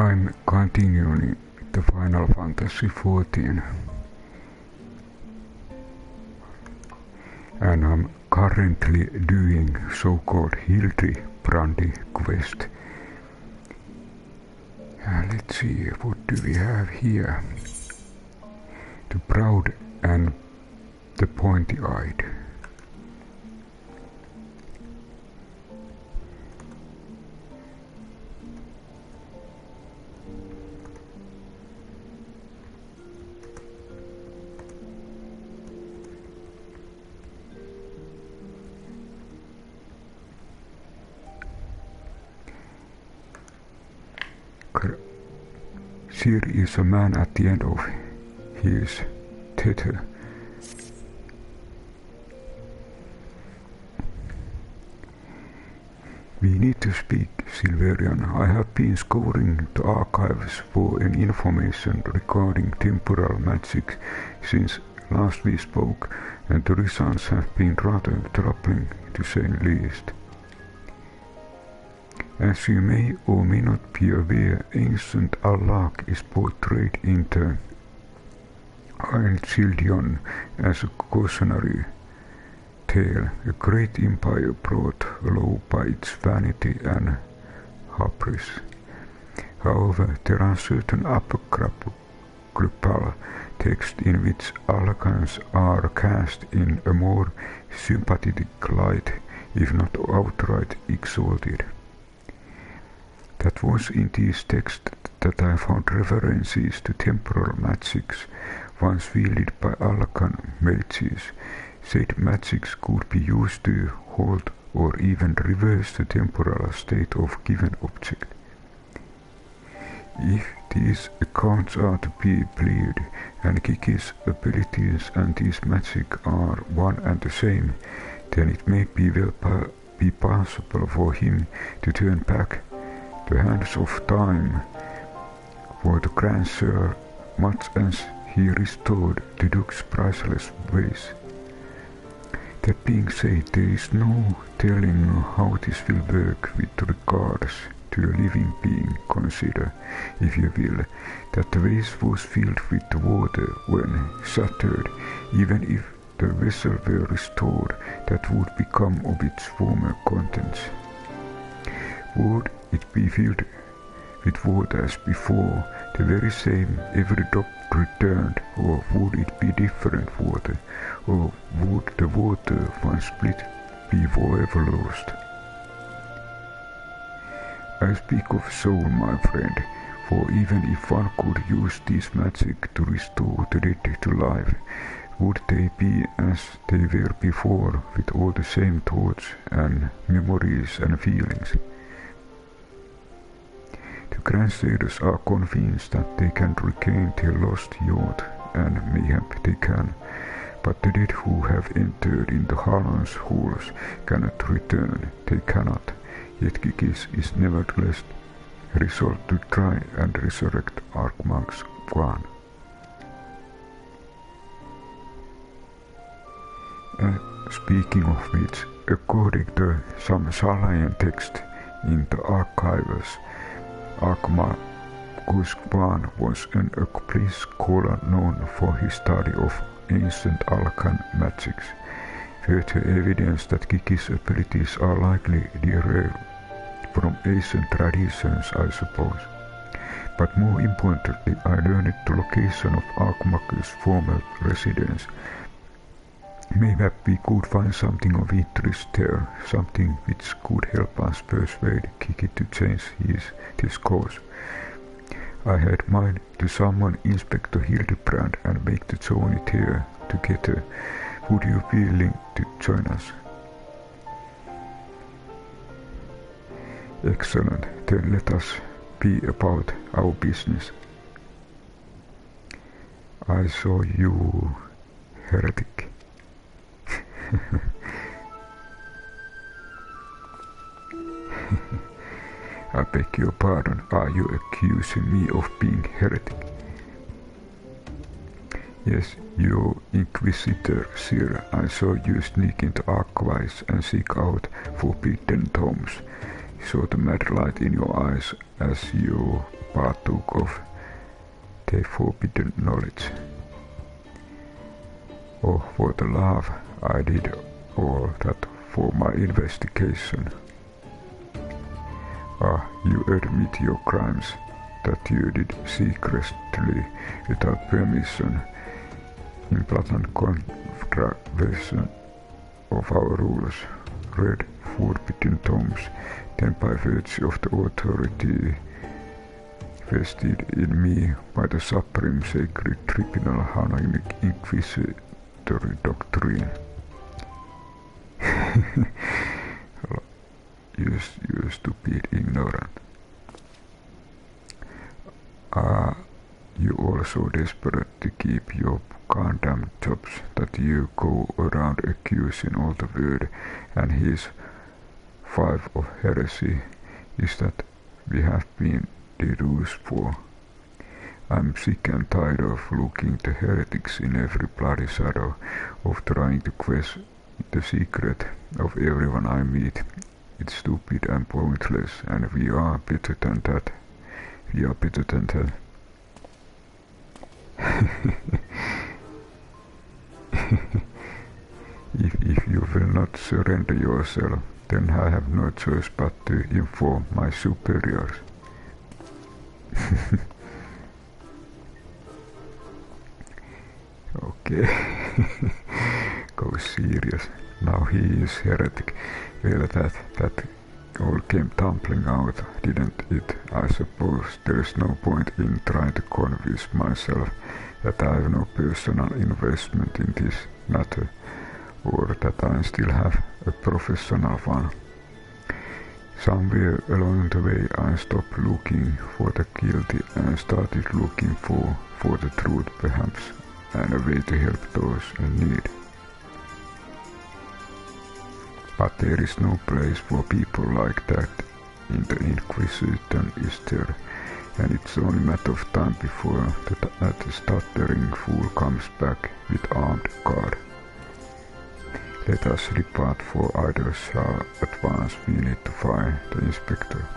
I'm continuing the Final Fantasy XIV, and I'm currently doing so-called Hildibrand quest. Let's see, what do we have here? The Proud and the Pointy-eyed. Here is a man at the end of his tether. We need to speak, Silverian. I have been scouring the archives for any information regarding temporal magic since last we spoke, and the results have been rather troubling, to say the least. As you may or may not be aware, ancient Allak is portrayed in the Iron Childion as a cautionary tale, a great empire brought low by its vanity and hubris. However, there are certain apocryphal texts in which Allakans are cast in a more sympathetic light, if not outright exalted. That was in these texts that I found references to temporal magics once wielded by Allakan mages. Said magics could be used to halt or even reverse the temporal state of given object. If these accounts are to be believed, and Gigi's abilities and his magic are one and the same, then it may be possible for him to turn back the hands of time for the Grand Sir, much as he restored the Duke's priceless ways. That being said, there is no telling how this will work with regards to a living being. Consider, if you will, that the vase was filled with water when shattered. Even if the vessel were restored, that would become of its former contents. Would it be filled with water as before, the very same, every drop returned, or would it be different water, or would the water once split be forever lost? I speak of soul, my friend, for even if one could use this magic to restore the dead to life, would they be as they were before, with all the same thoughts and memories and feelings? The Grandsayers are convinced that they can regain their lost youth, and mayhap they can, but the dead who have entered in the Harlan's halls cannot return, they cannot, yet Gigis is nevertheless resolved to try and resurrect Archmag's Guan. Speaking of which, according to some Salayan text in the archives, Archmagus Guan was an accomplished scholar known for his study of ancient Allakan magics. Further evidence that Gigi's abilities are likely derived from ancient traditions, I suppose. But more importantly, I learned the location of Archmagus' former residence. Mayhap we could find something of interest there, something which could help us persuade Gigi to change his course. I had mind to summon Inspector Hildibrand and make the journey there together. Would you be willing to join us? Excellent, then let us be about our business. I saw you, heretic. I beg your pardon, are you accusing me of being heretic? Yes, you Inquisitor, sir, I saw you sneak into archives and seek out forbidden tomes. Saw the mad light in your eyes as you partook of their forbidden knowledge. Oh, for the love, I did all that for my investigation. Ah, you admit your crimes, that you did secretly, without permission, in blatant contravention of our rules, read forbidden tomes, then by virtue of the authority vested in me by the Supreme Sacred Tribunal honoring Inquisitory doctrine. You stupid ignorant. Are you also desperate to keep your goddamn jobs that you go around accusing all the world and his five of heresy? Is that we have been deduced for? I'm sick and tired of looking the heretics in every bloody shadow, of trying to question the secret of everyone I meet. It's stupid and pointless, and we are better than that. We are better than that. If you will not surrender yourself, then I have no choice but to inform my superiors. Okay. Go serious. Now he is heretic. Well, that all came tumbling out, didn't it? I suppose there is no point in trying to convince myself that I have no personal investment in this matter, or that I still have a professional one. Somewhere along the way I stopped looking for the guilty and started looking for the truth, perhaps, and a way to help those in need. But there is no place for people like that in the Inquisition, is there? And it's only a matter of time before that stuttering fool comes back with armed guard. Let us depart, for either shall advance. We need to find the inspector.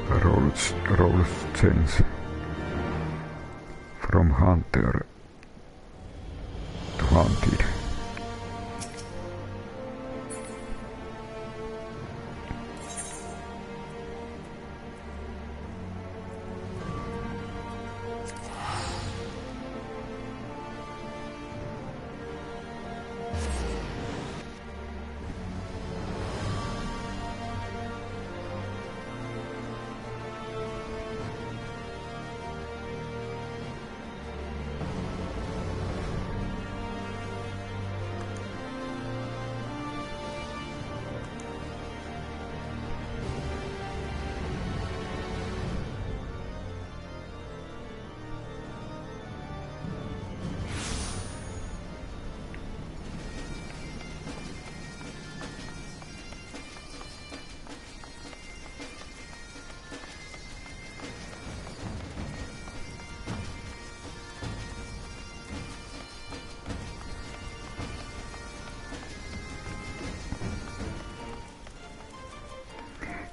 Roles change from hunter to hunted.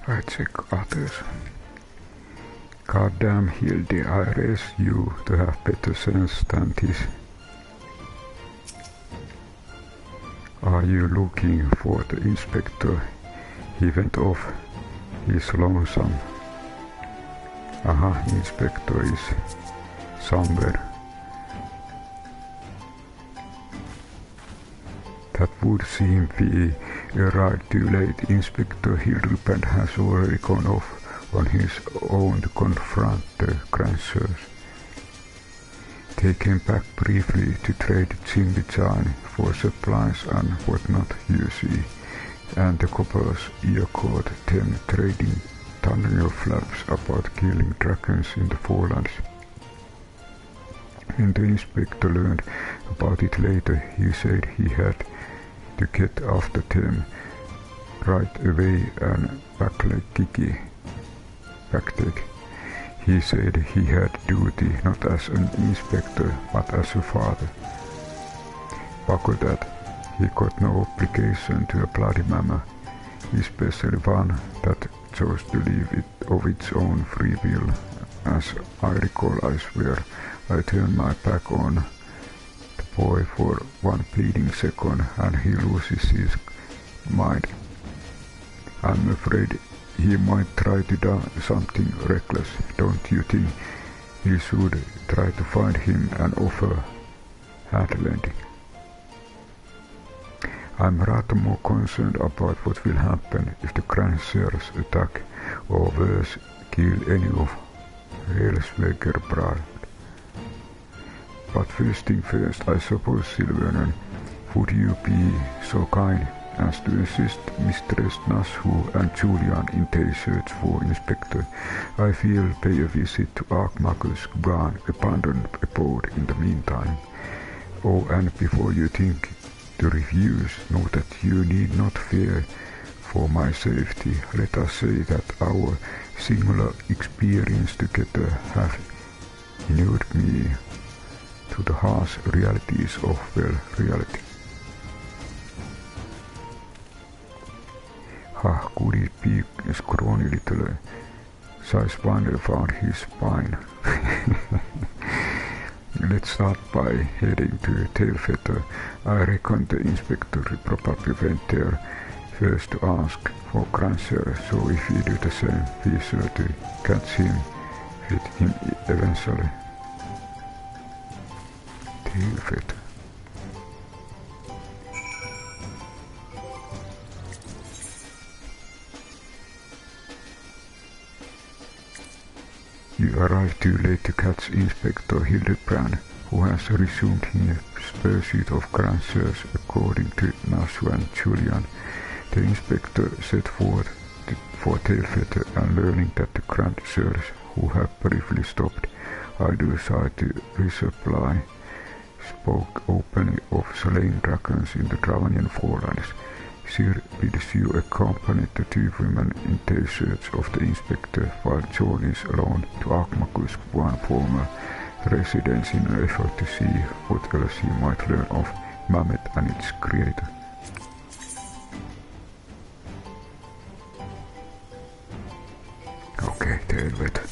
I check others. Goddamn Hildy, I raise you to have better sense than this. Are you looking for the inspector? He went off. He's lonesome. Aha, inspector is somewhere. That would seem we arrived too late. Inspector Hildibrand has already gone off on his own to confront the grandsires. They came back briefly to trade Chin for supplies and whatnot, you see, and the couple's ear caught them trading thunder flaps about killing dragons in the Forelands. When the inspector learned about it later, he said he had to get after them right away and backleg Gigi. He said he had duty not as an inspector but as a father. Buckle that, he got no obligation to a bloody mama, especially one that chose to leave it of its own free will. As I recall, I swear, I turned my back on the boy for one fleeting second, and he loses his mind. I'm afraid he might try to do something reckless. Don't you think we should try to find him and offer hand-lending? I'm rather more concerned about what will happen if the Grandsires attack, or worse, kill any of Hildibrand. But first thing first, I suppose, Silverman, would you be so kind as to assist Mistress Nashu and Julian in their search for Inspector? I feel pay a visit to Archmagus Bran abandoned abode in the meantime. Oh, and before you think to refuse, know that you need not fear for my safety. Let us say that our singular experience together have inured me to the harsh realities of reality. Could it be a scrawny little sidewinder found his spine? Let's start by heading to Tailfeather. I reckon the inspector probably went there first to ask for Grandsire, so if we do the same, we sure to catch him with him eventually. Tailfeather. You arrive too late to catch Inspector Hildibrand, who has resumed his pursuit of Grandsires according to Nashu and Julian. The inspector set forth for Tailfeather, and learning that the Grandsires, who had briefly stopped, I decided to resupply, spoke openly of slaying dragons in the Dravanian Forelands. Sir bids you accompany the two women in their search of the inspector, while John is alone to Archmagus, one former residence, in an effort to see what else he might learn of Mammoth and its creator. Okay, Tailfeather.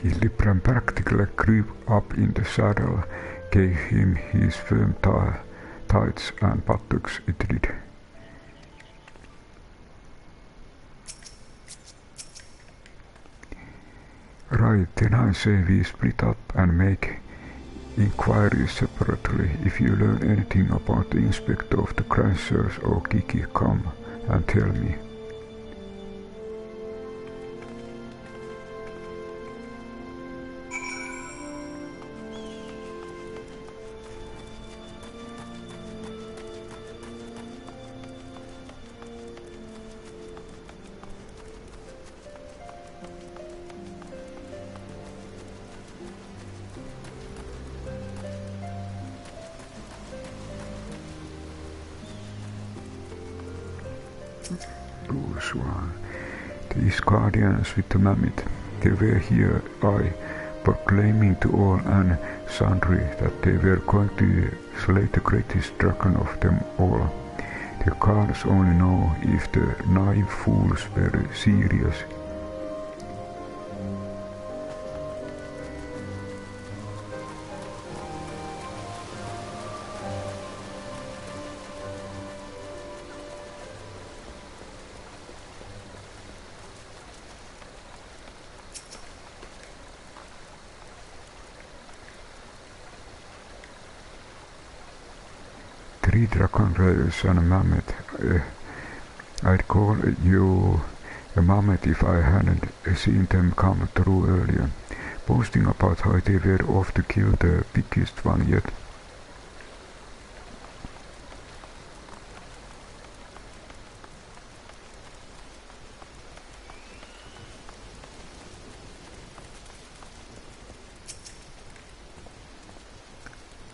Hildibrand practically grew up in the saddle, gave him his firm thighs and buttocks, it did. Right, then I say we split up and make inquiries separately. If you learn anything about the inspector of the Grandsires or Gigi, come and tell me. Those were these guardians with the mammoth. They were here, proclaiming to all and sundry that they were going to slay the greatest dragon of them all. The gods only know if the naive fools were serious. Three dragon raiders and a mammoth, I'd call you a mammoth if I hadn't seen them come through earlier, boasting about how they were off to kill the biggest one yet.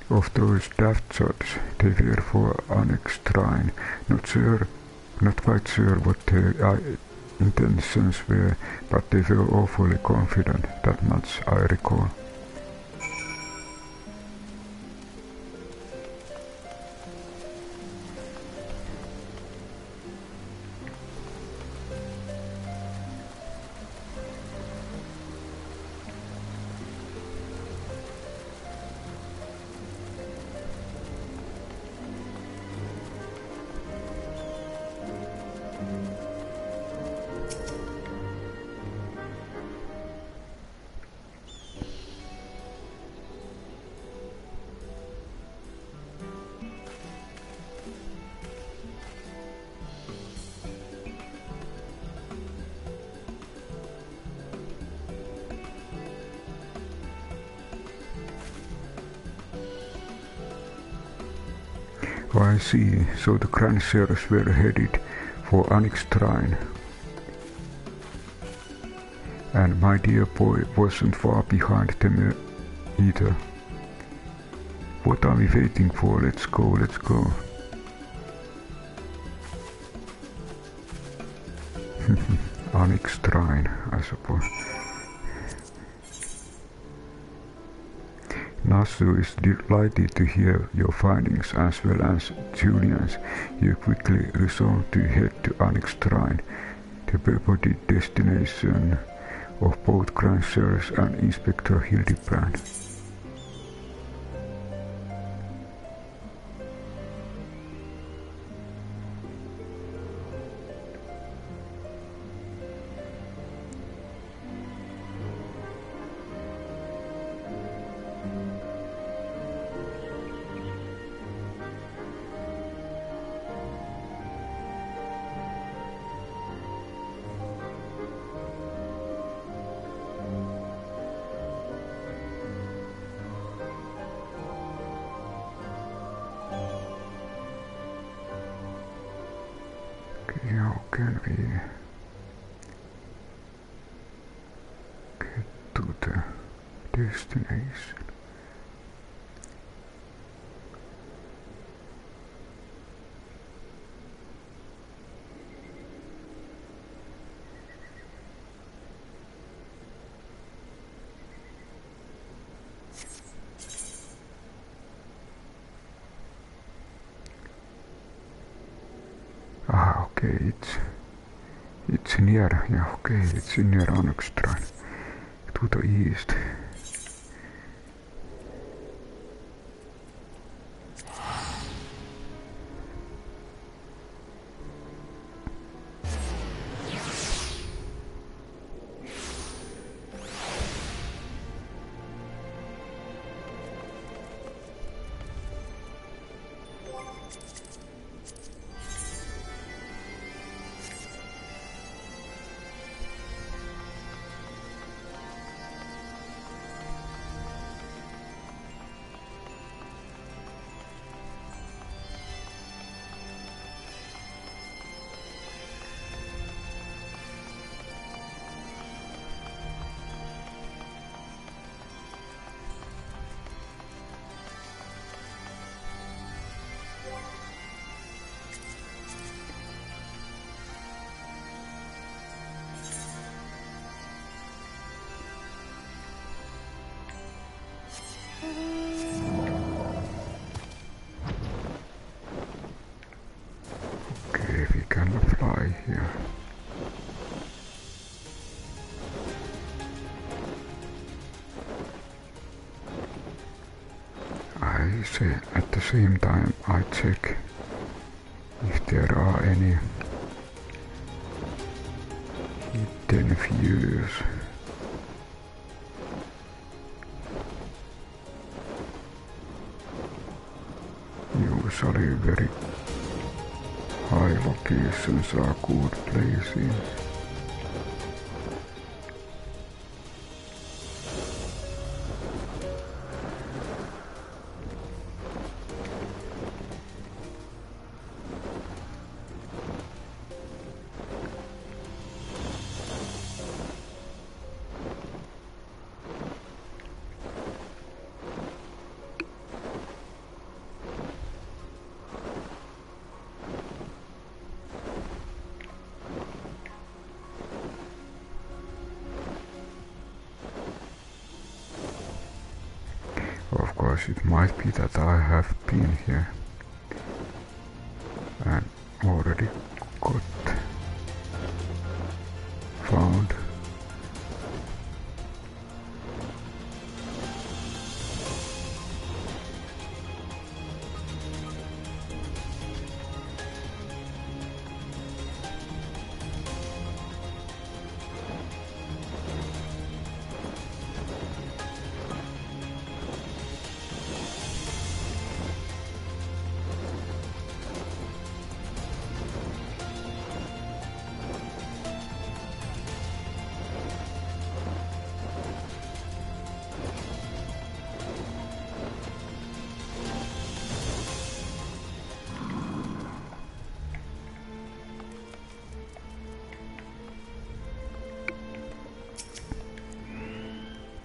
Of those daft shots, they were for Annex Shrine. Not quite sure what their intentions were, but they were awfully confident, that much I recall. Oh, I see, so the Grand Sheriffs were headed for Annex Shrine. And my dear boy wasn't far behind them either. What are we waiting for? Let's go, let's go. Annex Shrine, I suppose. Nasu is delighted to hear your findings as well as Julian's. You quickly resolve to head to Annex Shrine, the purported destination of both Grand Sheriff and Inspector Hildibrand. How can we get to the destination? Ah, okay, it's near, yeah, okay, it's near Annex Shrine, to the east. Okay, we can fly here. I say at the same time I check if there are any hidden views. Usually very High locations are good places. Of course, it might be that I have been here and already got found.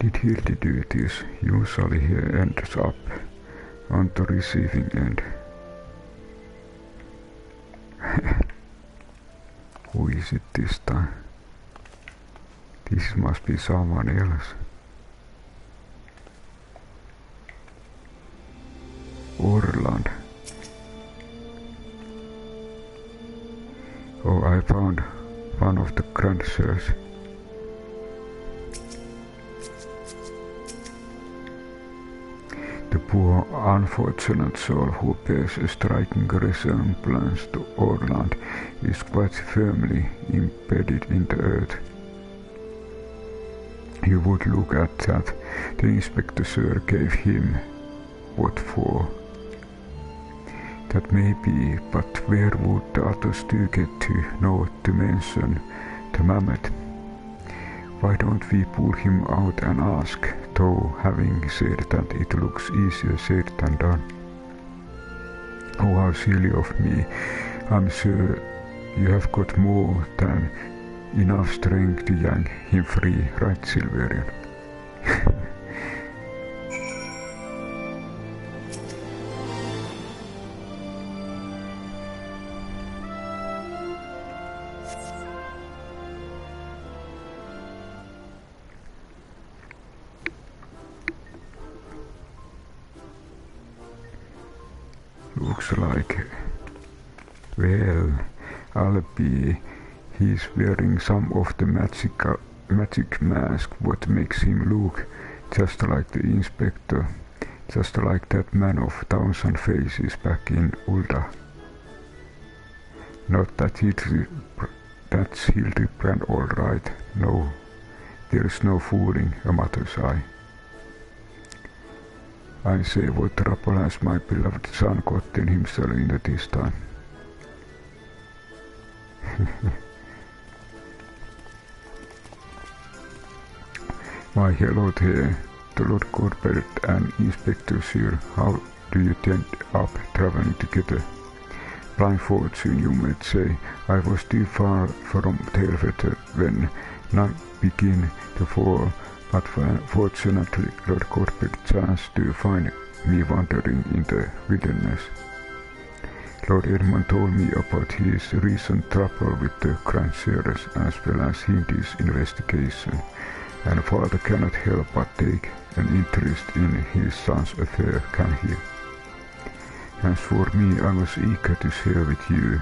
Did Hildy do this? Usually he ends up on the receiving end. Who is it this time? This must be someone else. Orland. Oh, I found one of the grandsires. The poor unfortunate soul who bears a striking resemblance to Orland is quite firmly embedded in the earth. He would look at that. The inspector sir gave him what for. That may be, but where would the others do get to know to mention the mammoth? Why don't we pull him out and ask, though having said that it looks easier said than done. Oh, how silly of me. I'm sure you have got more than enough strength to yank him free, right, Silverian? Looks like, well, I'll be, he's wearing some of the magic mask what makes him look just like the inspector, just like that man of 1,000 faces back in Ulda. Not that that's Hildibrand all right, no, there's no fooling a mother's eye. I say, what trouble has my beloved son gotten himself into this time? My hello there, the Lord Corbett and Inspector Sir, how do you end up traveling together? Blind fortune, you might say. I was too far from Tailfeather when night began to fall, but fortunately Lord Corbett chanced to find me wandering in the wilderness. Lord Edmund told me about his recent trouble with the grandsires as well as Hindy's investigation, and father cannot help but take an interest in his son's affair, can he? As for me, I was eager to share with you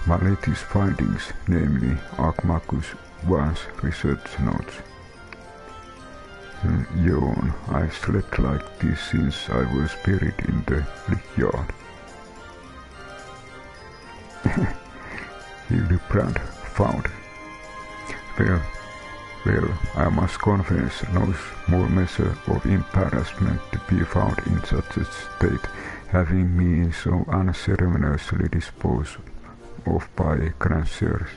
my latest findings, namely Archmagus One's research notes. Yawn, I've slept like this since I was buried in the yard. Hildibrand found. Well, I must confess, no small measure of embarrassment to be found in such a state, having me so unceremoniously disposed of by grandsires.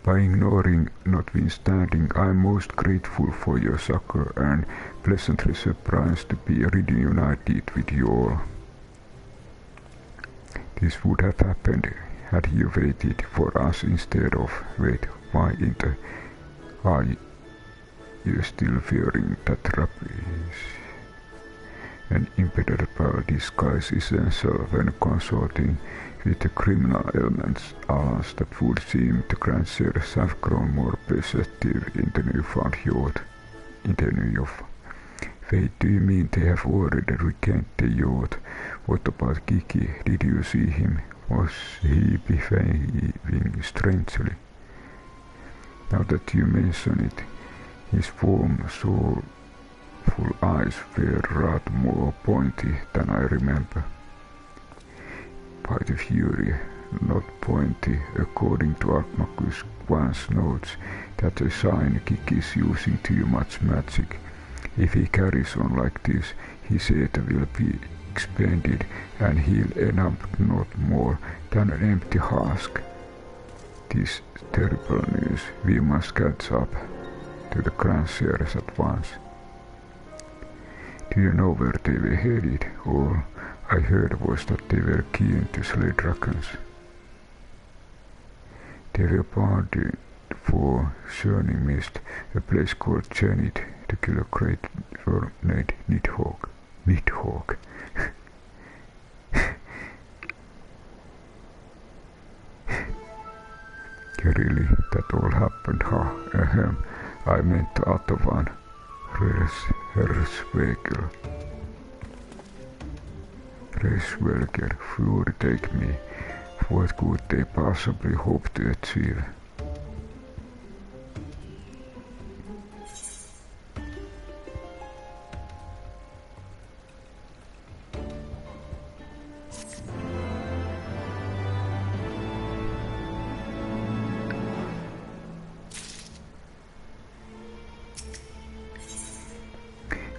By ignoring notwithstanding, I am most grateful for your succor and pleasantly surprised to be reunited with you all. This would have happened had you waited for us instead of why are you still fearing that rapids? An impenetrable disguise is essential when consorting with the criminal elements, alas, that would seem the grandsires have grown more perceptive in the newfound yacht. Wait, do you mean they have already regained the yacht? What about Gigi? Did you see him? Was he behaving strangely? Now that you mention it, his warm, soulful eyes were rather more pointy than I remember. By the fury, not pointy, according to Archmachus Quan's notes, that's a sign Gigi's using too much magic. If he carries on like this, his ether will be expanded and he'll end up not more than an empty husk. This terrible news, we must catch up to the grandsires at once. Do you know where they were headed? All I heard was that they were keen to slay dragons. They were bounded for Churning Mist, a place called Janet, to kill a great tornado Nidhogg. Really, that all happened, huh? Ahem, I meant the other one. Resvelger, fury take me. What could they possibly hope to achieve?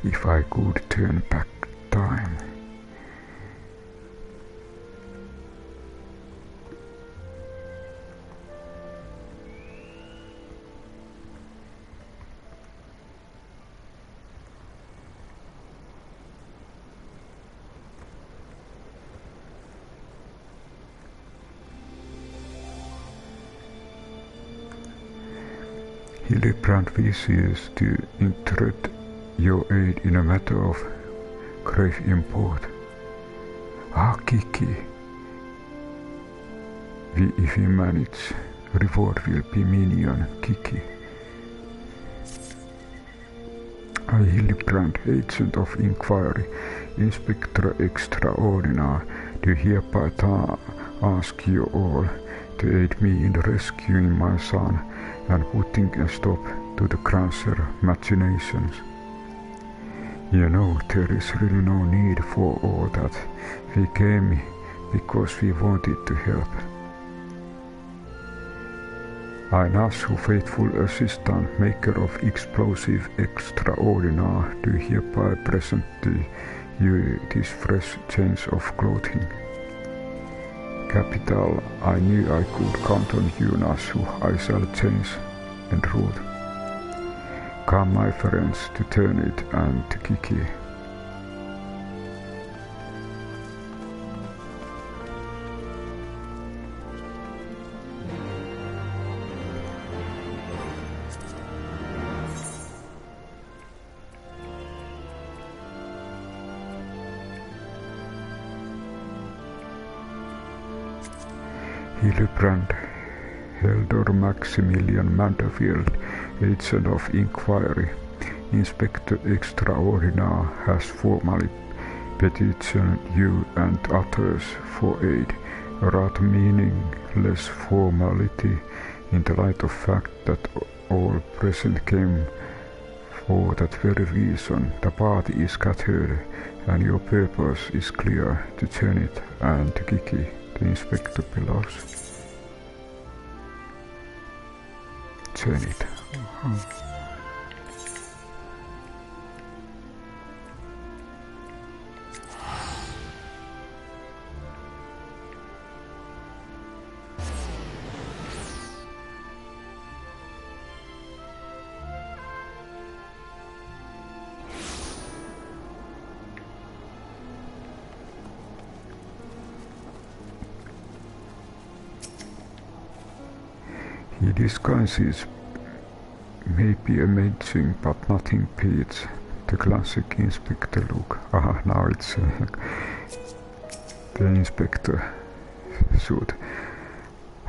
If I could turn back time. Hildibrand wishes to entreat your aid in a matter of grave import. Ah, Gigi. If we manage, reward will be Minion Gigi. I, Hildibrand, agent of inquiry, Inspector Extraordinaire, do hereby ask you all to aid me in rescuing my son and putting a stop to the grandsire machinations. You know, there is really no need for all that. We came because we wanted to help. I ask your faithful assistant, maker of explosive extraordinaire, to hereby present to you this fresh change of clothing. Capital, I knew I could count on you, Nasu. I shall change en route. Come, my friends, to turn it and to Gigi. Hildibrand, Heldor Maximilian Manderfield, agent of inquiry, Inspector Extraordinaire, has formally petitioned you and others for aid, a rather meaningless formality in the light of fact that all present came for that very reason. The party is scattered, and your purpose is clear, to Janet and to Gigi, the inspector bellows. Janet. His disguises may be amazing, but nothing beats the classic inspector look. Ah, now it's the inspector suit.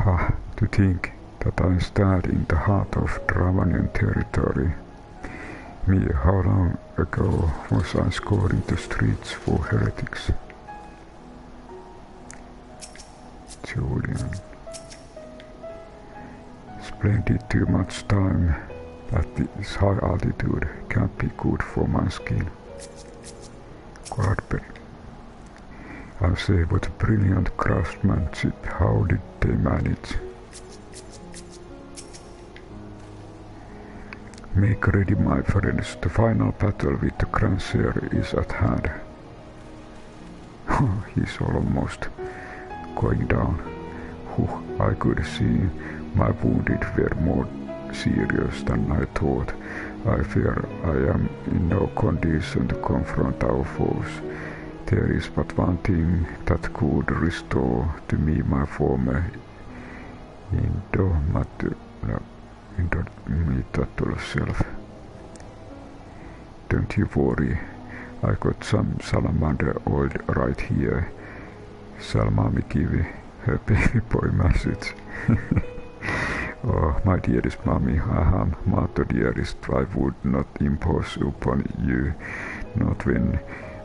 Ah, to think that I stand in the heart of Dravanian territory. Me, how long ago was I scouring the streets for heretics? Julian. Splendid, too much time at this high altitude can't be good for my skin. Carpet. I say, what a brilliant craftsmanship. How did they manage? Make ready, my friends. The final battle with the Grancer is at hand. He's almost going down. I could see my wounded were more serious than I thought. I fear I am in no condition to confront our foes. There is but one thing that could restore to me my former indomitable self. Don't you worry, I got some salamander oil right here. Shall mommy give her baby boy message? Oh, my dearest mommy, mother dearest, I would not impose upon you, not when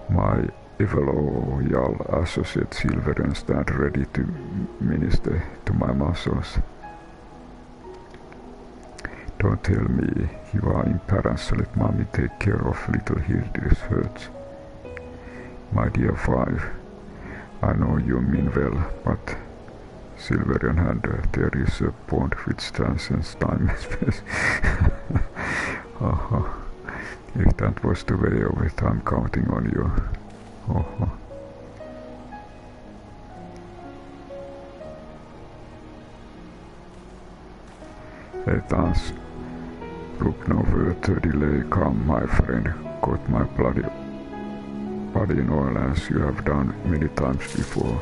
my ever loyal associate Hildibrand stand ready to minister to my muscles. Don't tell me you are in Paris, let mommy take care of little Hildi's hurts. My dear Five, I know you mean well, but Silver and Hand, there is a bond which transcends time and space. If that was the way of it, I'm counting on you. Let us look no further delay. Come, my friend, got my body in oil as you have done many times before.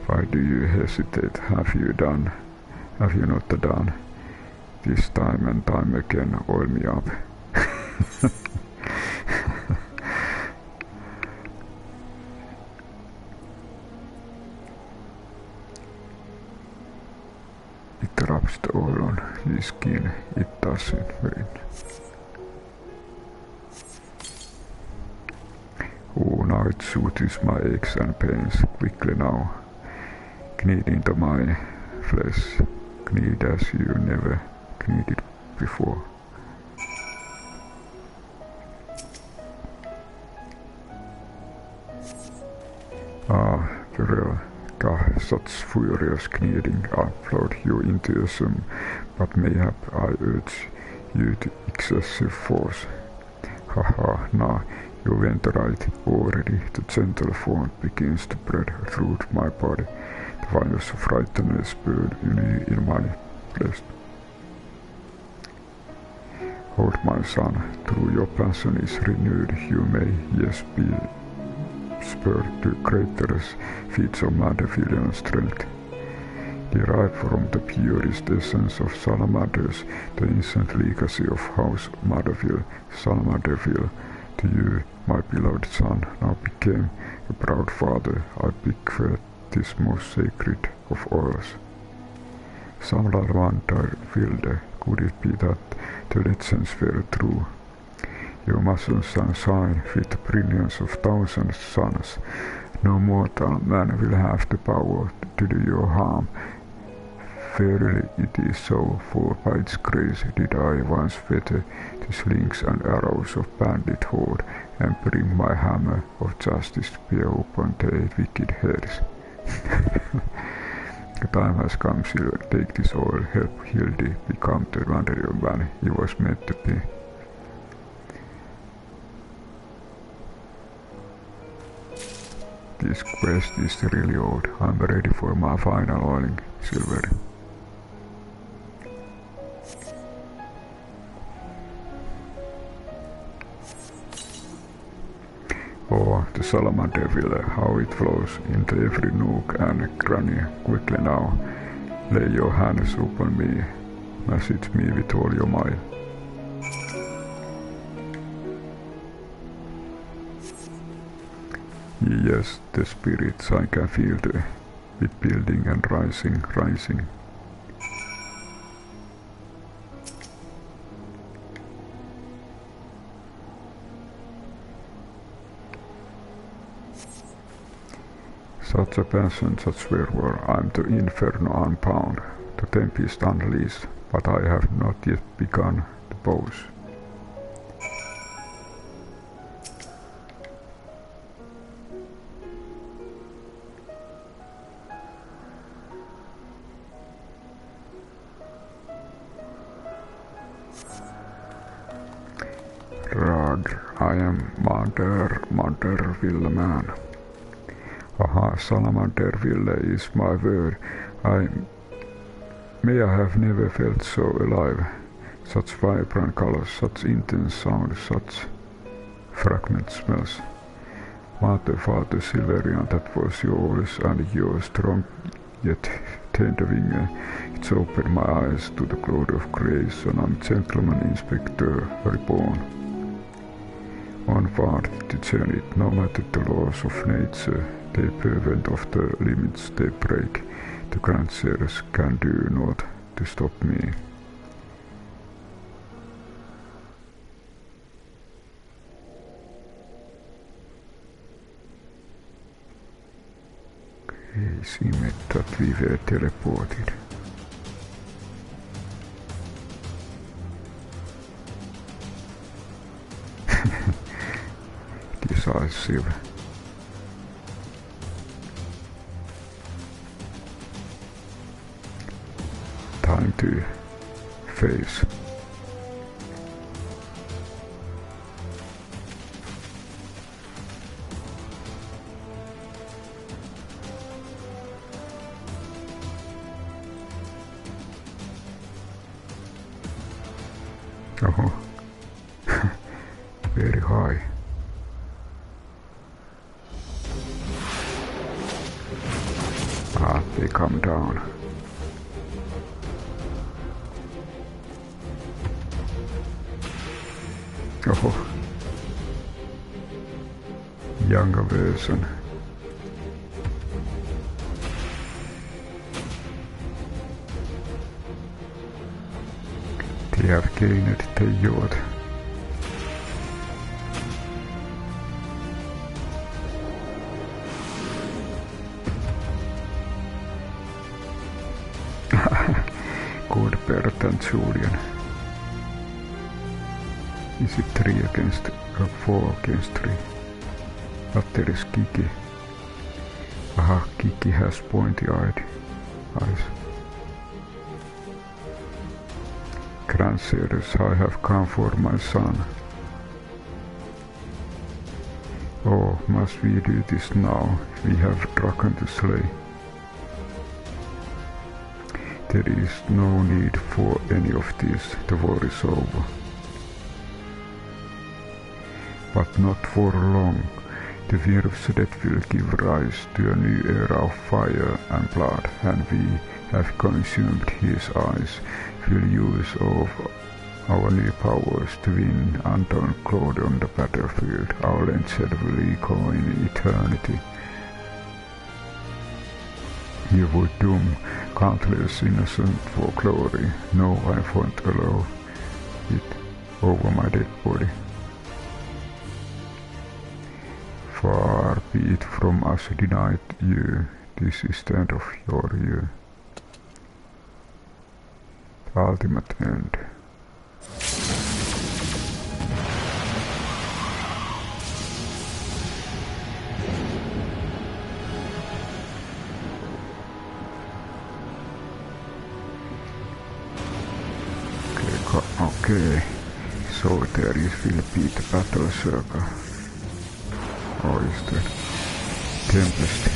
Why do you hesitate? Have you not done? This time and time again, oil me up. It rubs the oil on his skin, it doesn't rain. Oh, now it soothes my aches and pains quickly now. Knead into my flesh, knead as you never kneaded before. Very such furious kneading upload you enthusiasm, but mayhap I urge you to excessive force. Haha, now you went right already. The gentle form begins to spread through my body. The virus of frightenness burn in my flesh. Hold my son, through your passion is renewed, you may, yes, be spurred to greater feats of Madevilian strength. Derived from the purest essence of salamanders, the ancient legacy of House Madeville, Salamanderville, to you, my beloved son, now became a proud father. I bequeath this most sacred of oils. Salamanderville, could it be that the legends were true? Your muscles shine with the brilliance of thousands suns. No mortal man will have the power to do you harm. Verily it is so, for by its grace did I once fetter the slings and arrows of bandit horde, and bring my hammer of justice to bear upon their wicked heads. The time has come, Silver, take this oil, help Hildi become the wonderful man he was meant to be. This quest is really old. I'm ready for my final oiling, Silver. Or the salamander will, how it flows into every nook and cranny. Quickly now, lay your hands upon me, message me with all your might. Yes, the spirits, I can feel the bit building and rising. Such a passion, such fervor, I'm the inferno unbound, the tempest unleashed, but I have not yet begun to pose. Rad, I am Mother Villaman. Aha, Salamander Ville is my word. May I have never felt so alive. Such vibrant colors, such intense sound, such fragrant smells. Mother, Father Silverian, that was yours, and your strong yet tender wing. It's opened my eyes to the glory of creation. I'm Gentleman Inspector reborn. Onward to journey, no matter the laws of nature, they prevent of the limits they break. The grandsires can do naught to stop me. Ei siinä, että vi teleported. Decisive. Time to face. Oh, very high. They come down. Oh, younger version. They have gained the yacht. Good Bert and Julian. Is it 3 against 4 against 3? But there is Gigi. Aha, Gigi has pointy-eyed eyes. Grandsires, I have come for my son. Oh, must we do this now? We have dragon to slay. There is no need for any of this, the war is over. But not for long. The Virus death will give rise to a new era of fire and blood, and we have consumed his eyes. We'll use of our new powers to win untold glory on the battlefield. Our legend will echo in eternity. You would doom countless innocent for glory. No, I won't allow it over my dead body. Far be it from us denied you. This is the end of your year. The ultimate end. Okay, so there will be the battle circle. Or is the Tempest?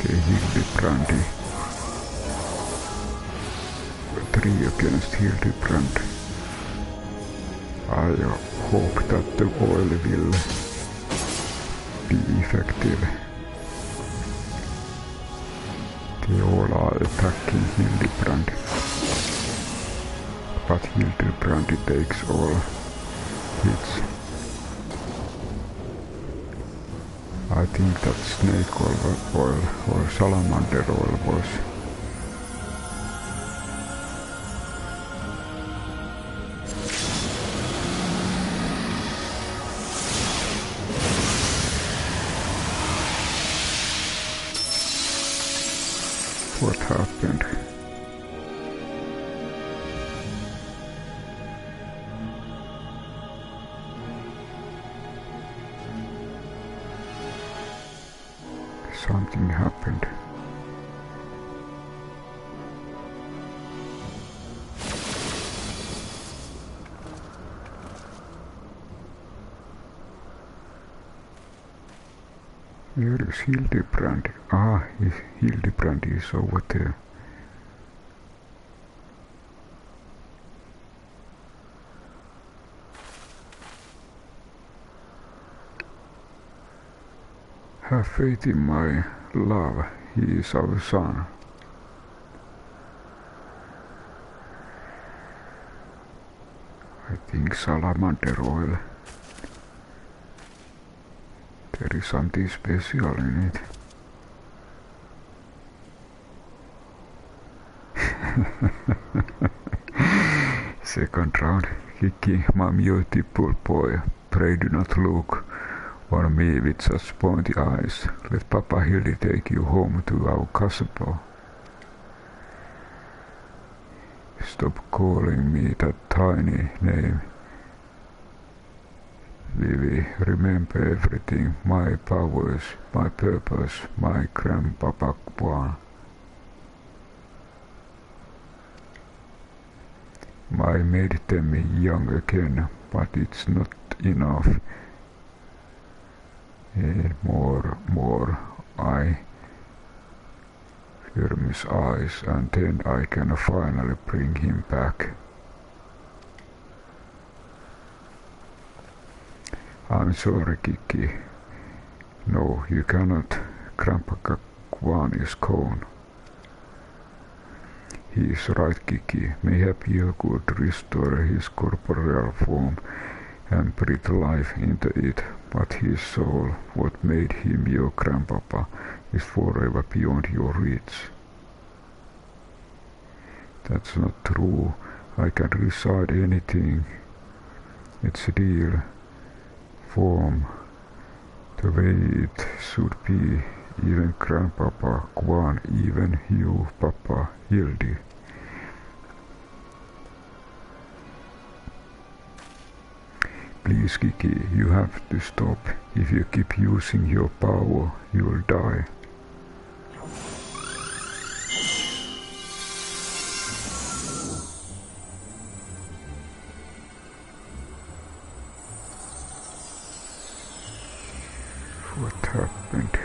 Okay, Hildibrand. 3 against Hildibrand. I hope that the oil will be effective. They all are attacking Hildibrand. But Hildibrand takes all hits. I think that snake oil or salamander oil was what happened. Something happened. Where is Hildibrand? Ah, Hildibrand is over there. Have faith in my love, he is our son. I think salamander oil. There is something special in it. Second round. Kiki, my beautiful boy, pray do not look on me with such pointy eyes. Let Papa Hildy take you home to our castle. Stop calling me that tiny name. Vivi, remember everything, my powers, my purpose, my grandpapa Kwan. I made them young again, but it's not enough. And more, I firm his eyes, and then I can finally bring him back. I'm sorry, Kiki. No, you cannot. Grandpa Kwan is gone. He is right, Kiki. Mayhap you could restore his corporeal form and breathe life into it, but his soul, what made him your grandpapa, is forever beyond your reach. That's not true. I can recite anything. It's a deal. Form the way it should be, even Grandpapa Kwan, even you, Papa Hildy. Please, Kiki, you have to stop. If you keep using your power, you'll die. What happened?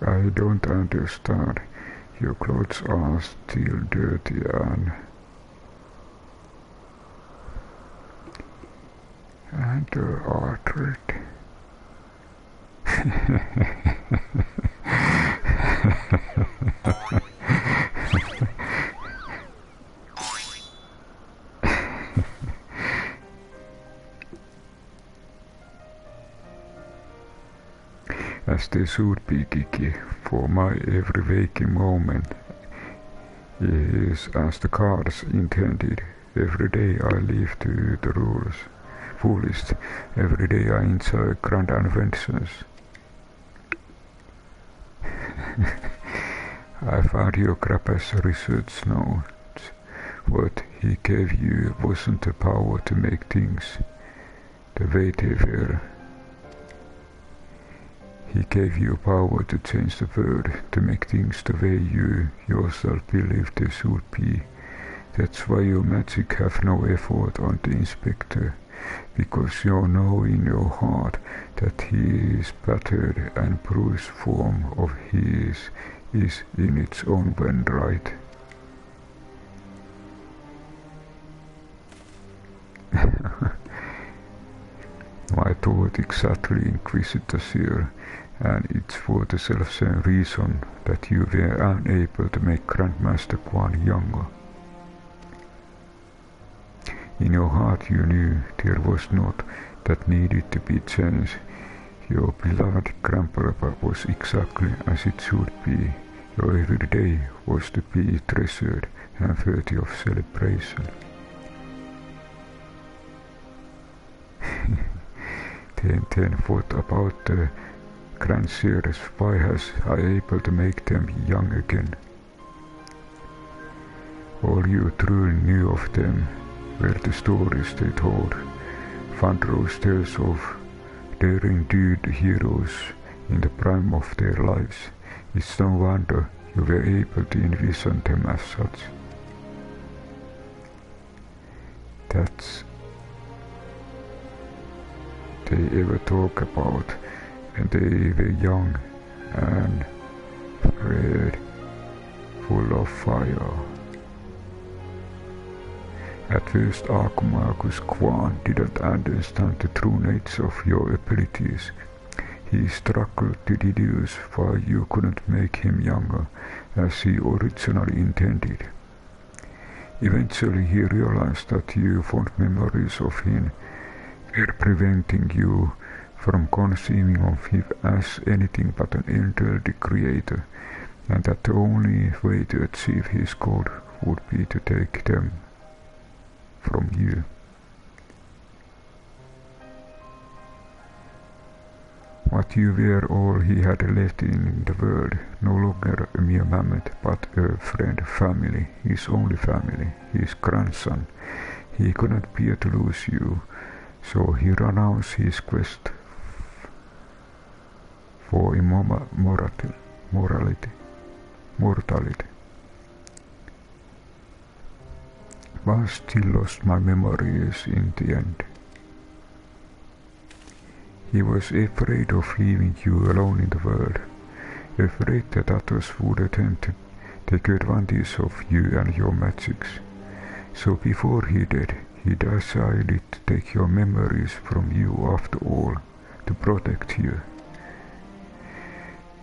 I don't understand. Your clothes are still dirty and artered. As they should be, Kiki, for my every waking moment is as the cards intended. Every day I live to the rules fullest. Every day I enjoy grand adventures. I found your grandpa's research notes. What he gave you wasn't the power to make things the way they were. He gave you power to change the world, to make things the way you yourself believe they should be. That's why your magic have no effort on the inspector, because you know in your heart that his battered and bruised form of his is in its own way right. I thought exactly, Inquisitor Sir, and it's for the self-same reason that you were unable to make Grandmaster Quan younger. In your heart you knew there was not that needed to be changed. Your beloved grandpapa was exactly as it should be. Your every day was to be treasured and worthy of celebration. Then what about the grandsires? Why was I able to make them young again? All you truly knew of them were the stories they told, thunderous tales of daring dude heroes in the prime of their lives. It's no wonder you were able to envision them as such. That's they ever talk about when they were young and red, full of fire. At first Archimagus Quan didn't understand the true nature of your abilities. He struggled to deduce why you couldn't make him younger as he originally intended. Eventually he realized that your fond memories of him were preventing you from conceiving of him as anything but an elderly creator, and that the only way to achieve his goal would be to take them from you. What you were all he had left in the world, no longer a mere mammoth, but a friend, family, his only family, his grandson. He couldn't bear to lose you, so he renounced his quest for mortality. But still lost my memories in the end. He was afraid of leaving you alone in the world, afraid that others would attempt to take advantage of you and your magics. So before he did, he decided to take your memories from you after all, to protect you.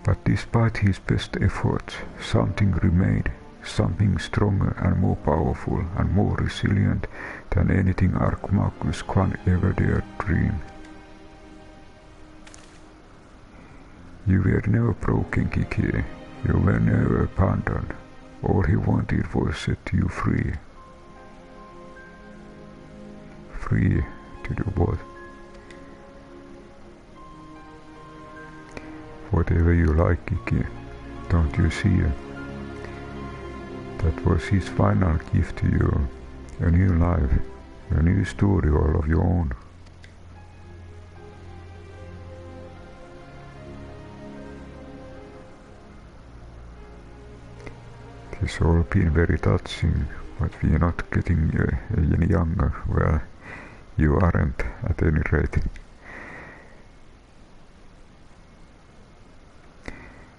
But despite his best efforts, something remained, something stronger and more powerful and more resilient than anything Archimagus Quan ever dared dream. You were never broken, Gigi. You were never abandoned. All he wanted was to set you free. Free to do what? Whatever you like, Gigi. Don't you see? That was his final gift to you. A new life. A new story all of your own. It's all been very touching, but we're not getting any younger. Well, you aren't at any rate.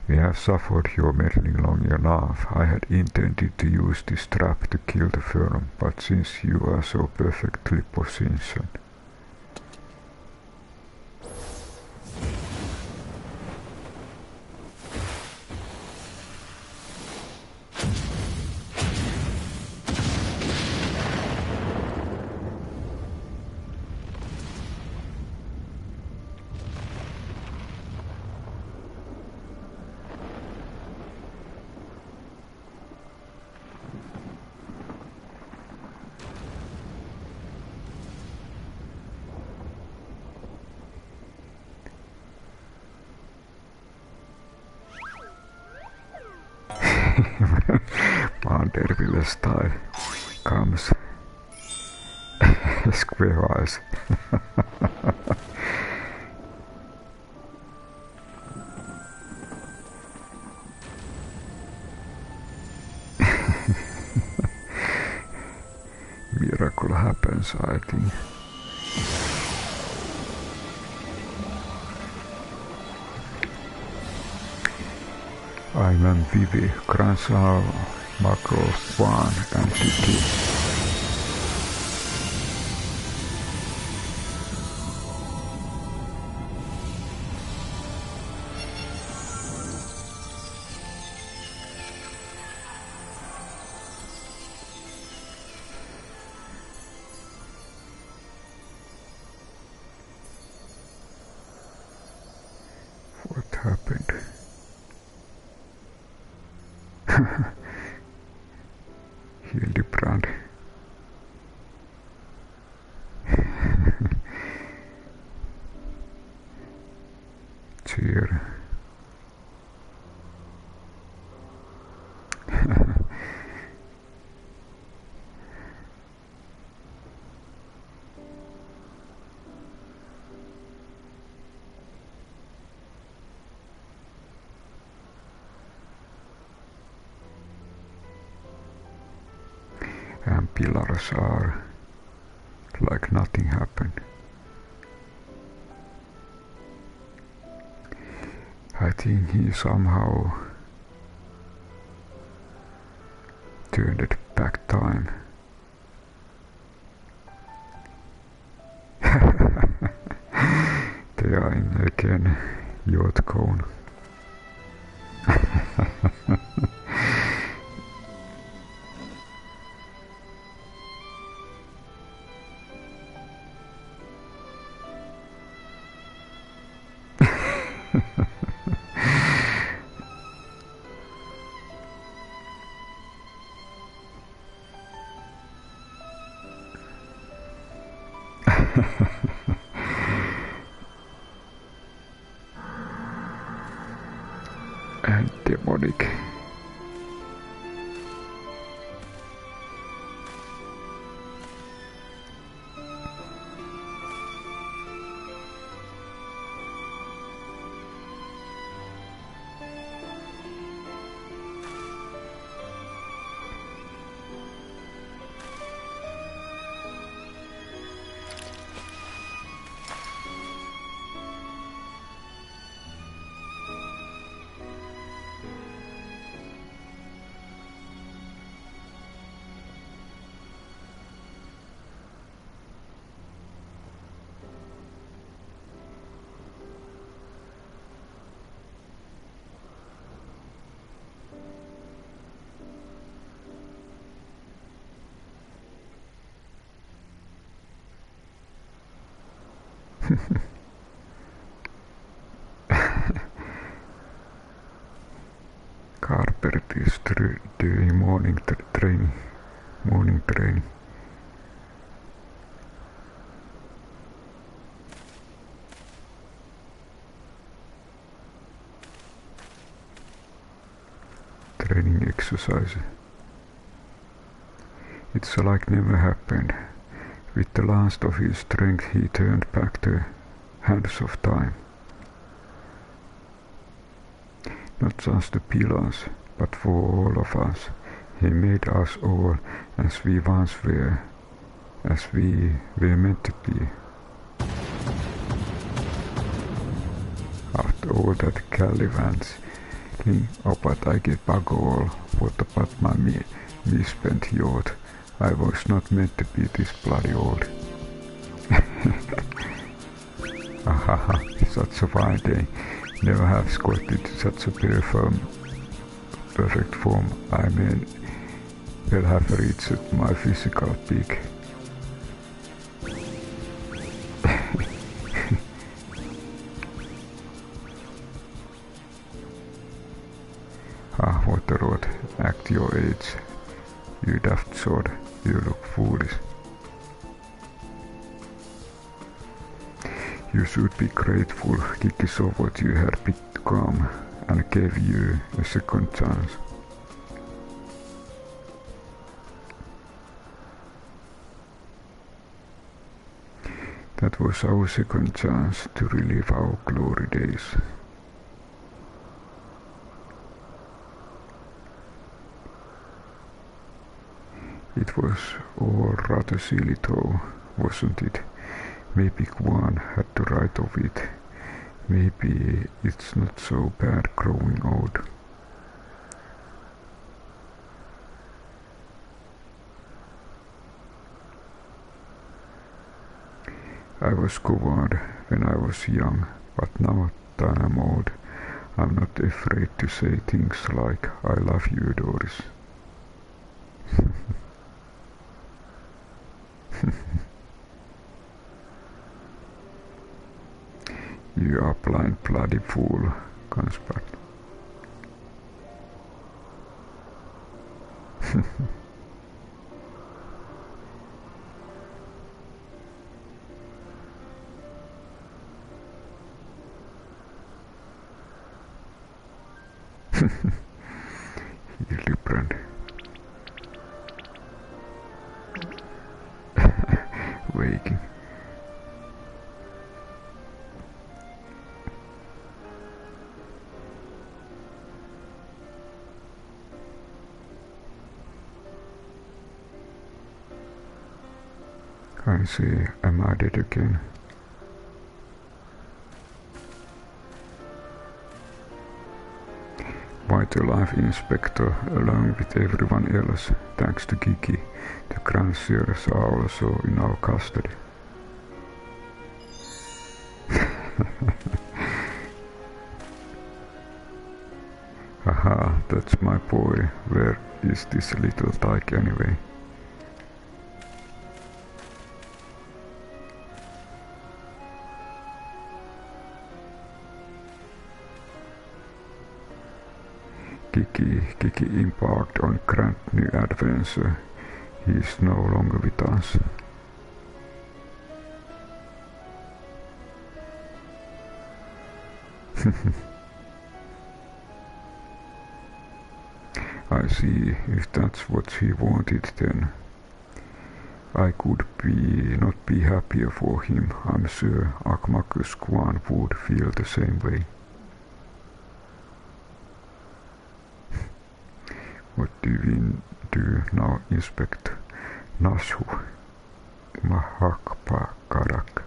We have suffered your meddling long enough. I had intended to use this trap to kill the firm, but since you are so perfectly positioned, Manderville style comes square eyes. chance, I think. I'm Vivi, Gransal, Macro, Juan, and Kiki. What happened? Hildibrand. Cheer. And pillars are like nothing happened. I think he somehow turned it back time. They are in again, yacht cone. And demonic. Carpet is doing morning training. Training exercise. It's like never happened. With the last of his strength he turned back the hands of time. Not just the pillars, but for all of us. He made us all as we once were, as we were meant to be. After all that gallivanting about I get bug all, what about my misspent youth? I was not meant to be this bloody old. Ahaha, such a fine day. Never have squatted such a perfect form. I mean, will have reached my physical peak. Ah, what a rot. Act your age. You daft sod. You look foolish. You should be grateful Kiki saw what you had become and gave you a second chance. That was our second chance to relive our glory days. It was all rather silly though. wasn't it? Maybe Kwan had the right of it. Maybe it's not so bad growing old. I was coward when I was young, but now that I'm old, I'm not afraid to say things like, I love you, Doris. You are blind bloody fool, comes back. Hildibrand. Waking. I see, am I dead again? White alive inspector along with everyone else, thanks to Gigi. The grandsires are also in our custody. Haha, that's my boy. Where is this little tyke anyway? Gigi embarked on a grand new adventure. He is no longer with us. I see, if that's what he wanted then. I could not be happier for him. I'm sure Akmakus Kwan would feel the same way. What do we do now, Inspector? Nasu Mahakpakarak.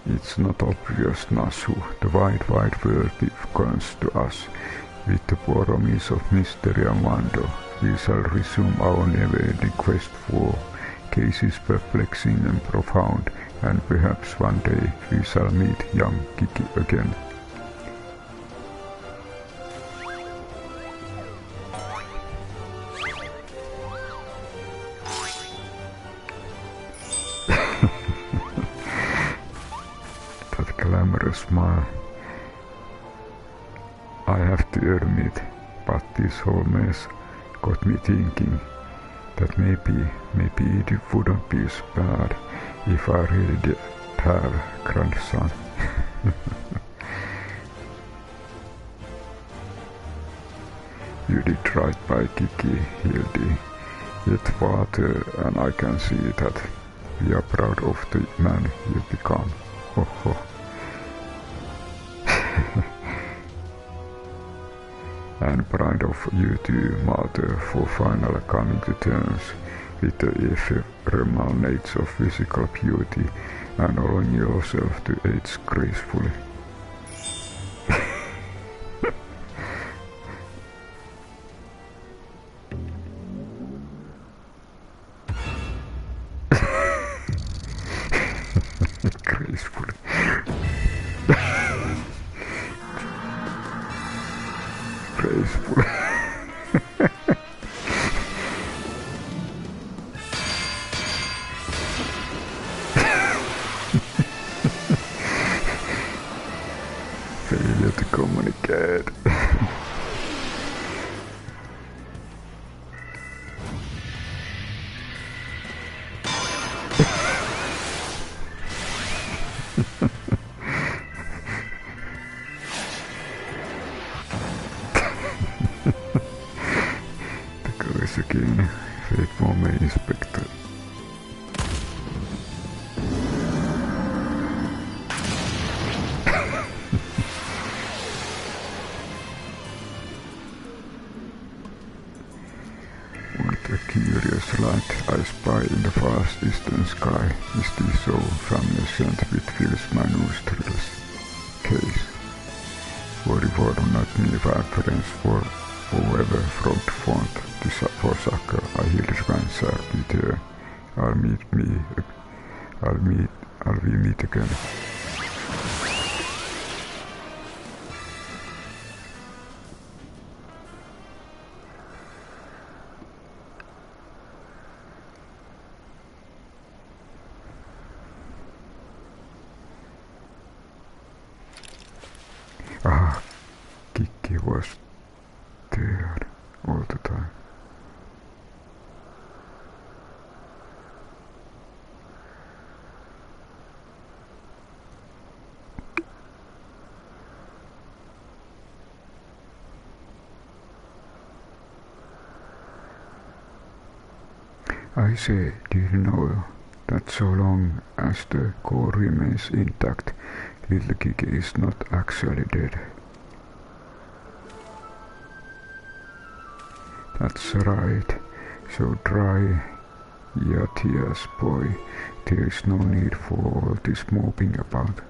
It's not obvious, Nasu. The wide world beckons to us. With the promise of mystery and wonder, we shall resume our never-ending quest for cases perplexing and profound, and perhaps one day we shall meet young Gigi again. That glamorous smile. I have to admit, but this whole mess got me thinking that maybe it wouldn't be so bad if I really did have a grandson. You did right by Gigi, Hildi, yet father, and I can see that we are proud of the man you become. Ho ho. And proud of you too, mother, for finally coming to terms with the ephemeral nature of physical beauty and allowing yourself to age gracefully. Gracefully. Gracefully. Failure to communicate. The goes again. Fake moment, Inspector. vast eastern sky is this so familiar scent which fills my nostrils. Case. Vårifordon med referens for however front font for soccer I Hildibrand Peter. I'll we meet again. Ah, Gigi was there all the time. I say, do you know that so long as the core remains intact, little Gigi is not actually dead? That's right, so dry your tears, boy, there is no need for all this moping about.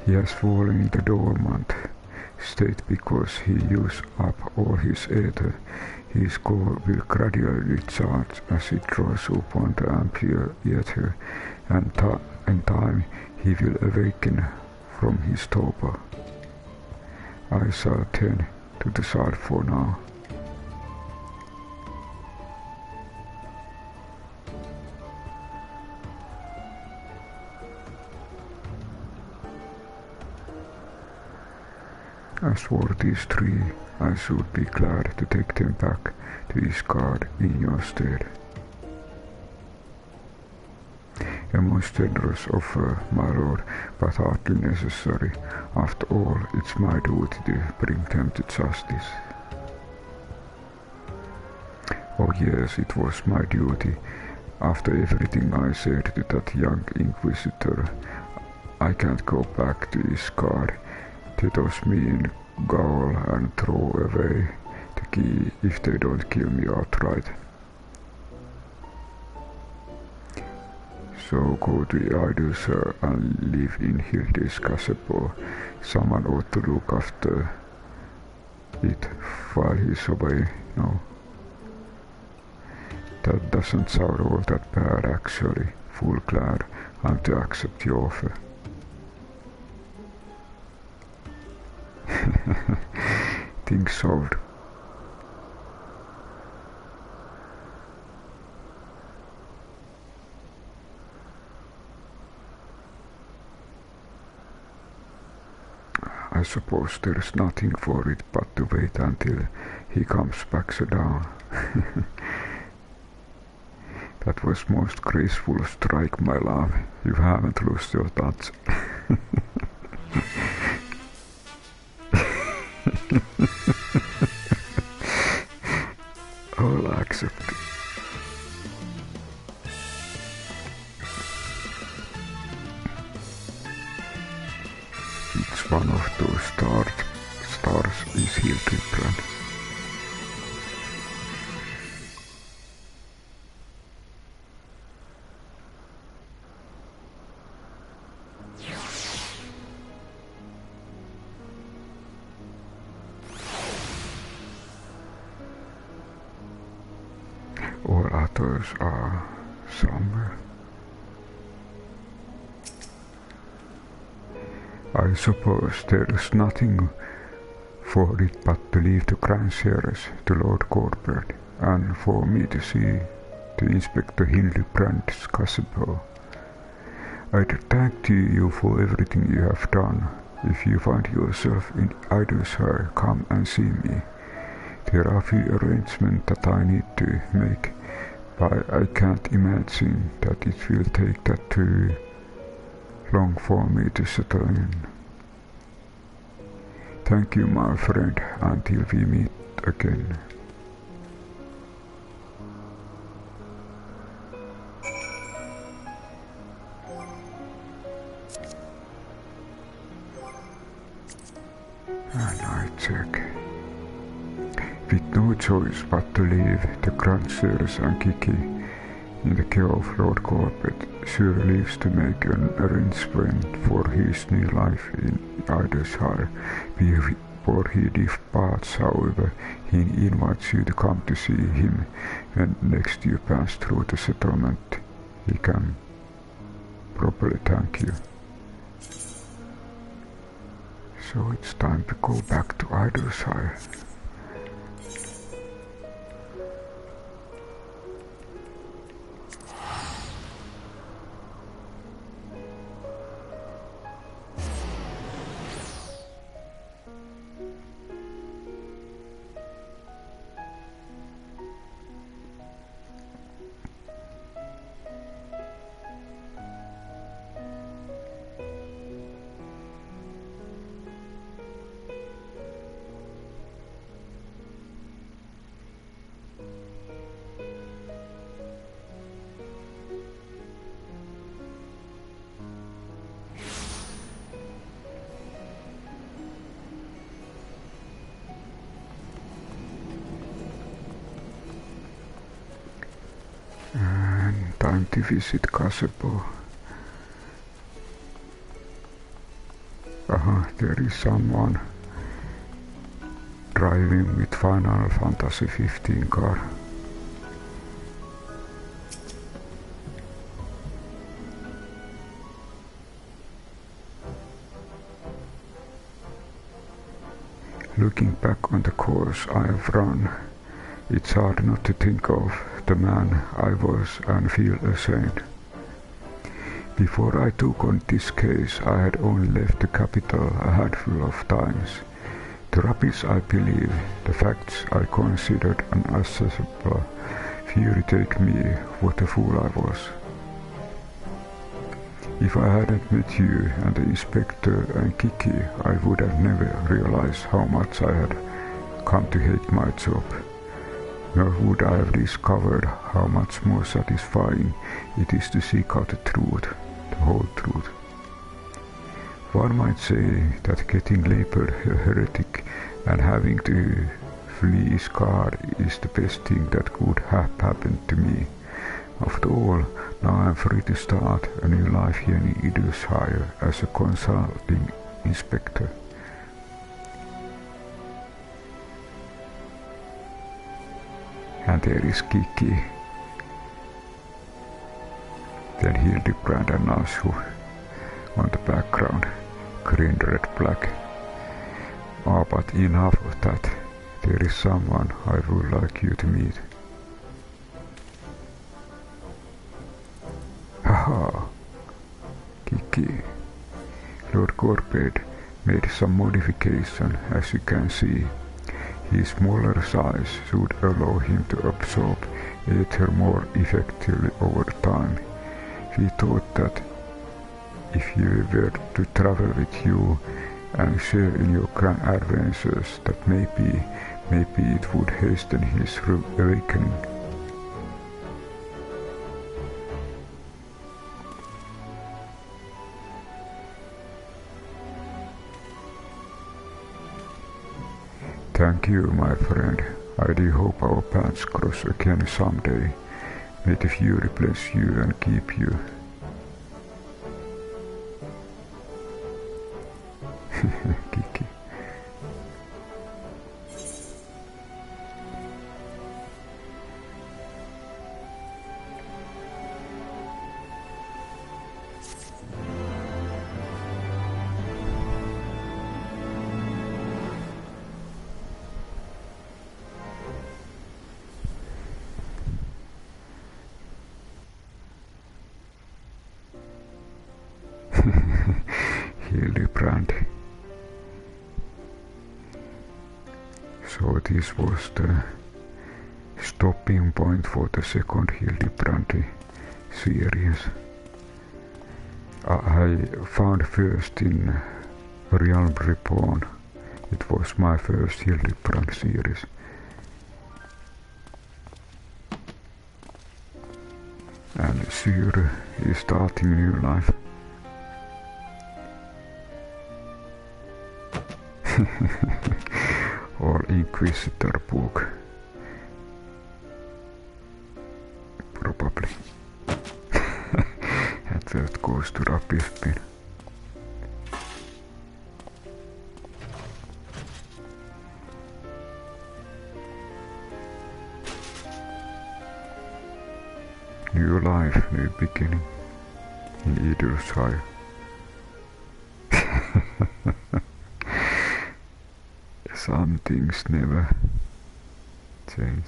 He has fallen in the dormant state because he used up all his ether. His core will gradually charge as it draws upon the ampere ether, and in time he will awaken from his torpor. I shall tend to the side for now. As for these three, I should be glad to take them back to his guard in your stead. A most generous offer, my lord, but hardly necessary. After all, it's my duty to bring them to justice. Oh yes, it was my duty. After everything I said to that young inquisitor, I can't go back to his guard. They toss me in gaol and throw away the key if they don't kill me outright. So go to the idol, sir, and live in Hildi's castle. Someone ought to look after it while he's away. No. That doesn't sound all that bad, actually. Full glad I'm to accept your offer. Things solved. I suppose there's nothing for it but to wait until he comes back down. That was most graceful strike, my love. You haven't lost your touch. I'll accept it. Each one of those stars is Hildibrand. All others are somewhere. I suppose there is nothing for it but to leave the Grand Series to Lord Corbett, and for me to see to Inspector Hildibrand's castle. I'd thank you for everything you have done. If you find yourself in Idleshire, come and see me. There are a few arrangements that I need to make, but I can't imagine that it will take that too long for me to settle in. Thank you, my friend, until we meet again. And I check. With no choice but to leave the Grand Series and Gigi, In the care of Lord Corbett, Sir leaves to make an arrangement for his new life in Idyllshire. Before he departs, however, he invites you to come to see him when next you pass through the settlement. He can properly thank you. So it's time to go back to Idyllshire. And time to visit Kasebo. There is someone driving with Final Fantasy XIV car. Looking back on the course I have run, it's hard not to think of the man I was and feel ashamed. Before I took on this case, I had only left the capital a handful of times. The rubbish I believe, the facts I considered unaccessible, fury take me what a fool I was. If I hadn't met you and the inspector and Kiki, I would have never realized how much I had come to hate my job. Nor would I have discovered how much more satisfying it is to seek out the truth, the whole truth. One might say that getting labeled a heretic and having to flee Scar is the best thing that could have happened to me. After all, now I'm free to start a new life here in Idyllshire as a consulting inspector. And there is Kiki. Then Hildibrand and Ashu on the background, green, red, black. Oh, but enough of that. There is someone I would like you to meet. Haha! Kiki. Lord Corbett made some modification, as you can see. His smaller size should allow him to absorb ether more effectively over time. We thought that if he were to travel with you and share in your grand adventures, that maybe it would hasten his awakening. Thank you, my friend. I do hope our paths cross again someday. May the Fury bless you and keep you. Kiki. Hildibrand. So this was the stopping point for the second Hildibrand series. I found first in Realm Reborn. It was my first Hildibrand series. And Syr is starting a new life. Or Inquisitor book. Probably. that goes to rubbish bin. New life, new beginning in either side. Some things never change.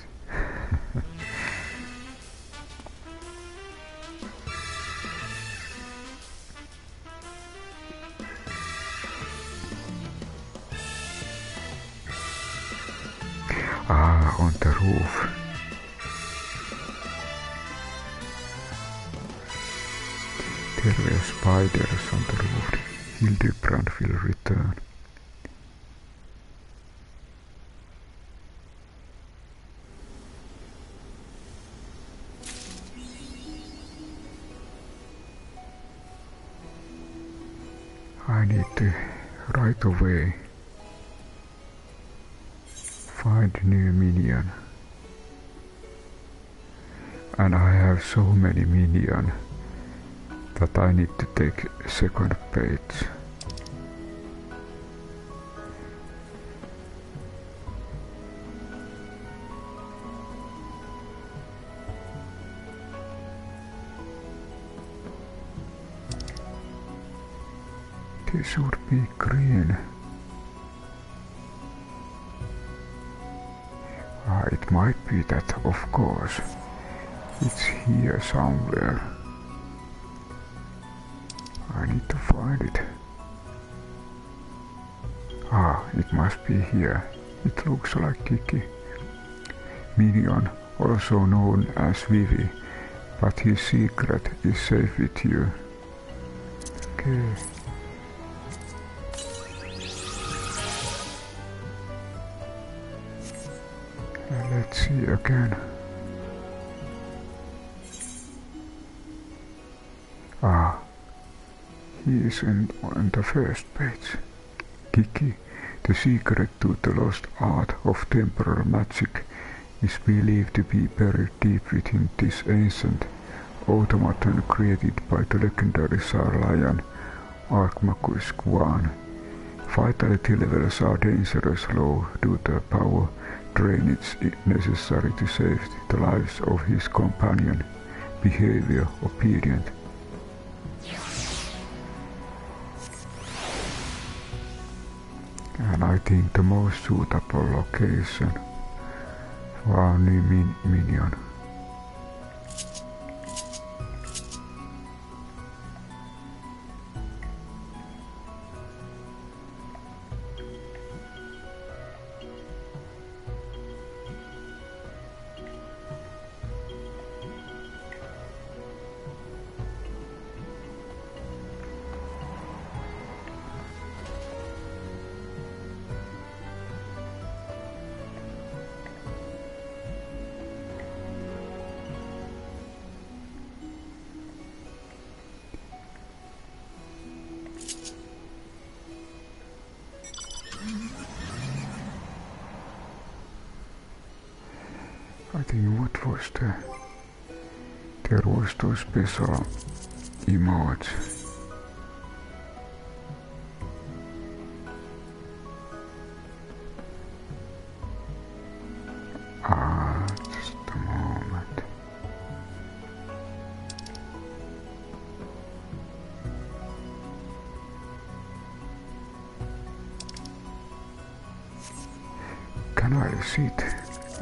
On the roof. There were spiders on the roof. Hildibrand will return. I need to right away find new minion. And I have so many minion that I need to take second page. This should be green. It might be that, of course. It's here somewhere. I need to find it. It must be here. It looks like Kiki. Minion, also known as Vivi, but his secret is safe with you. Okay. Let's see again. He is on the first page. Kiki, the secret to the lost art of temporal magic, is believed to be buried deep within this ancient automaton created by the legendary Sar Lion, Archmagus Guan. Vitality levels are dangerously low due to power drainage necessary to save the lives of his companion. Behavior obedient. And I think the most suitable location for our new minion. I think what was there was the special emote. Just a moment. Can I sit?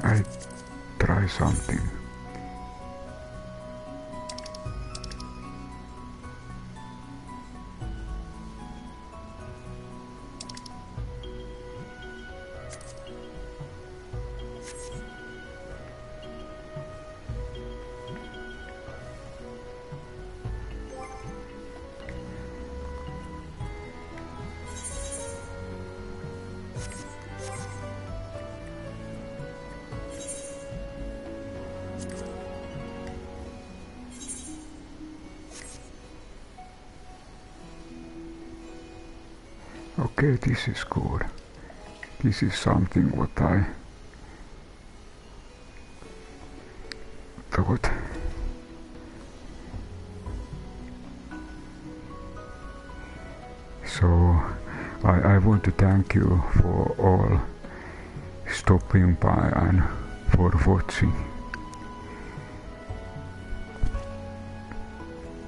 I try something. Okay, this is good. This is something what I thought. So I want to thank you for all stopping by and for watching.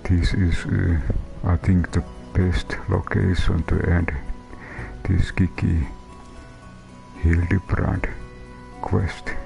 This is I think the best location to end this Gigi Hildibrand quest.